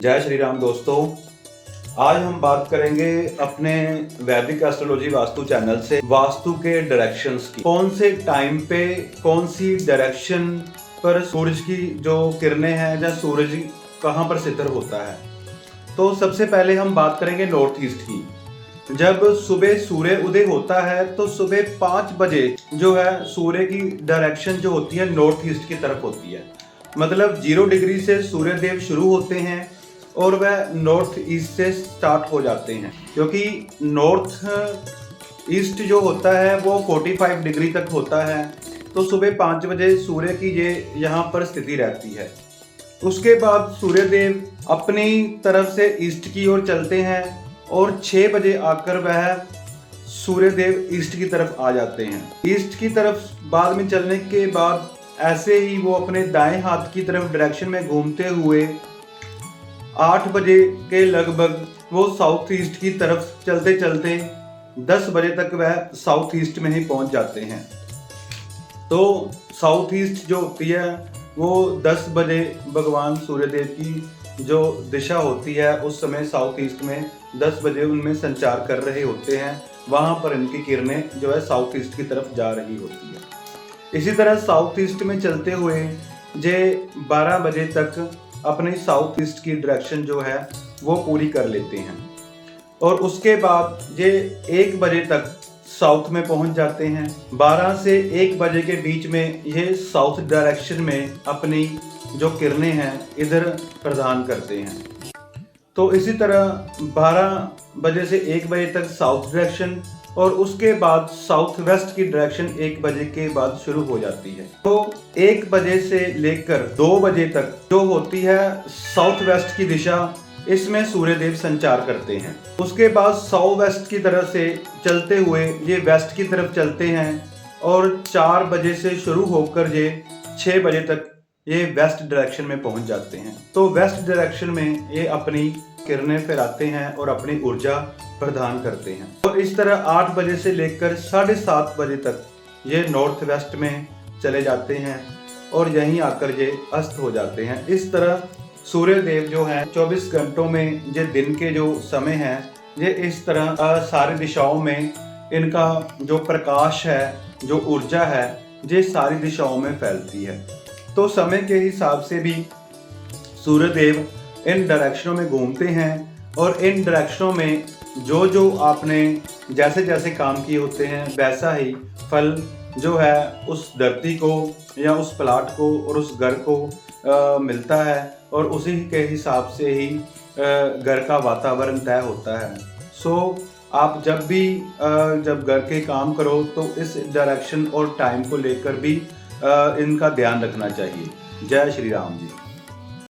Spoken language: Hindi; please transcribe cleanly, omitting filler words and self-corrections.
जय श्री राम दोस्तों। आज हम बात करेंगे अपने वैदिक एस्ट्रोलॉजी वास्तु चैनल से वास्तु के डायरेक्शंस की। कौन से टाइम पे कौन सी डायरेक्शन पर सूरज की जो किरणें हैं या सूरज कहाँ पर स्थित होता है। तो सबसे पहले हम बात करेंगे नॉर्थ ईस्ट की। जब सुबह सूर्य उदय होता है तो सुबह 5 बजे जो है सूर्य की डायरेक्शन जो होती है नॉर्थ ईस्ट की तरफ होती है। मतलब 0 डिग्री से सूर्य देव शुरू होते हैं और वह नॉर्थ ईस्ट से स्टार्ट हो जाते हैं, क्योंकि नॉर्थ ईस्ट जो होता है वो 45 डिग्री तक होता है। तो सुबह 5 बजे सूर्य की ये यहाँ पर स्थिति रहती है। उसके बाद सूर्य देव अपनी तरफ से ईस्ट की ओर चलते हैं और 6 बजे आकर वह सूर्य देव ईस्ट की तरफ आ जाते हैं। ईस्ट की तरफ बाद में चलने के बाद ऐसे ही वो अपने दाएं हाथ की तरफ डायरेक्शन में घूमते हुए 8 बजे के लगभग वो साउथ ईस्ट की तरफ चलते चलते 10 बजे तक वह साउथ ईस्ट में ही पहुंच जाते हैं। तो साउथ ईस्ट जो होती है वो 10 बजे भगवान सूर्यदेव की जो दिशा होती है उस समय साउथ ईस्ट में 10 बजे उनमें संचार कर रहे होते हैं। वहां पर इनकी किरणें जो है साउथ ईस्ट की तरफ जा रही होती है। इसी तरह साउथ ईस्ट में चलते हुए जे 12 बजे तक अपनी साउथ ईस्ट की डायरेक्शन जो है वो पूरी कर लेते हैं और उसके बाद ये 1 बजे तक साउथ में पहुंच जाते हैं। 12 से 1 बजे के बीच में ये साउथ डायरेक्शन में अपनी जो किरणें हैं इधर प्रदान करते हैं। तो इसी तरह 12 बजे से 1 बजे तक साउथ डायरेक्शन और उसके बाद साउथ वेस्ट की डायरेक्शन 1 बजे के बाद शुरू हो जाती है। तो 1 बजे से लेकर 2 बजे तक जो होती है साउथ वेस्ट की दिशा, इसमें सूर्यदेव संचार करते हैं। उसके बाद साउथ वेस्ट की तरफ से चलते हुए ये वेस्ट की तरफ चलते हैं और 4 बजे से शुरू होकर ये 6 बजे तक ये वेस्ट डायरेक्शन में पहुंच जाते हैं। तो वेस्ट डायरेक्शन में ये अपनी किरणें फैलाते हैं और अपनी ऊर्जा प्रदान करते हैं। और इस तरह 8 बजे से लेकर 7:30 बजे तक ये नॉर्थ वेस्ट में चले जाते हैं और यहीं आकर ये अस्त हो जाते हैं। इस तरह सूर्य देव जो है 24 घंटों में ये दिन के जो समय है ये इस तरह सारी दिशाओं में इनका जो प्रकाश है, जो ऊर्जा है, ये सारी दिशाओं में फैलती है। तो समय के हिसाब से भी सूर्य देव इन डायरेक्शनों में घूमते हैं और इन डायरेक्शनों में जो जो आपने जैसे जैसे काम किए होते हैं वैसा ही फल जो है उस धरती को या उस प्लाट को और उस घर को मिलता है और उसी के हिसाब से ही घर का वातावरण तय होता है। सो आप जब भी जब घर के काम करो तो इस डायरेक्शन और टाइम को लेकर भी इनका ध्यान रखना चाहिए। जय श्री राम जी।